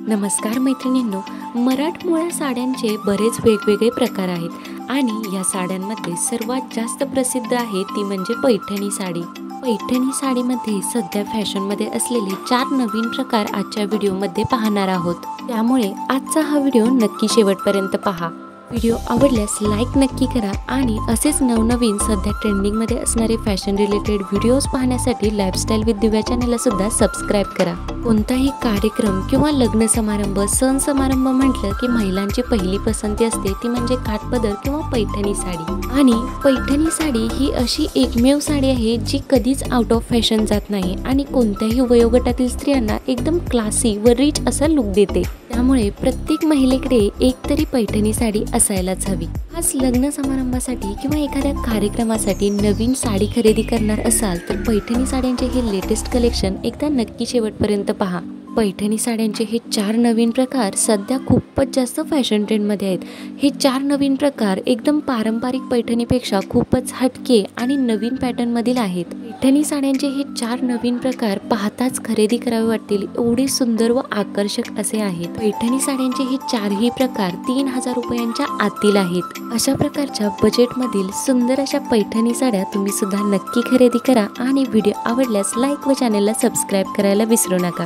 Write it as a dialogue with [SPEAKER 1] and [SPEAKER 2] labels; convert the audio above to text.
[SPEAKER 1] नमस्कार मैत्रिणींनो, मराठमोळ्या साड्यांचे बरेच वेगवेगळे प्रकार आहेत आणि या साड्यांमध्ये सर्वात जास्त प्रसिद्ध आहे ती म्हणजे पैठणी साडी। पैठणी साडीमध्ये सध्या फॅशनमध्ये असलेले 4 नवीन प्रकार आजच्या व्हिडिओमध्ये पाहणार आहोत। त्यामुळे आजचा हा व्हिडिओ नक्की शेवटपर्यंत पहा। व्हिडिओ आवडल्यास लाईक नक्की करा आणि असेच नवनवीन सध्या ट्रेंडिंगमध्ये असणारे फॅशन रिलेटेड व्हिडिओज पाहण्यासाठी लाईफस्टाईल विथ दिव्या चॅनलला सुद्धा सबस्क्राइब करा। कोणताही कार्यक्रम किंवा लग्न समारंभ सण समारंभ म्हटलं की महिलांची पहिली पसंती असते ती म्हणजे काठपदर किंवा पैठणी साडी। आणि पैठणी साडी ही अशी एकमेव साडी आहे जी कधीच आउट ऑफ फॅशन जात नाही आणि कोणत्याही वयोगटातील स्त्रियांना एकदम क्लासी व रिच असा लुक देते। त्यामुळे प्रत्येक महिलेकडे एक तरी पैठणी साडी असायलाच हवी। आज लग्न समारंभासाठी किंवा एखाद्या कार्यक्रमासाठी नवीन साडी खरेदी करणार असाल तर पैठणी साड्यांचे हे लेटेस्ट कलेक्शन एकदा नक्की शेवटपर्यंत पहा। पैठणी साड्यांचे हे 4 नवीन प्रकार सध्या खूपच जास्त फॅशन ट्रेंडमध्ये आहेत। हे 4 नवीन प्रकार एकदम पारंपरिक पैठणीपेक्षा खूपच हटके आणि नवीन पॅटर्न मधील आहेत। पैठणी साड्यांचे हे 4 नवीन प्रकार पाहताच खरेदी करावे वाटतील एवढे सुंदर व आकर्षक असे आहेत। पैठणी साड्यांचे हे 4ही प्रकार 3000 रुपयांच्या आतील आहेत। अशा प्रकारच्या बजेटमधील सुंदर अशा पैठणी साड्या तुम्ही सुद्धा नक्की खरेदी करा आणि व्हिडिओ आवडल्यास लाईक व चॅनलला सबस्क्राइब करायला विसरू नका।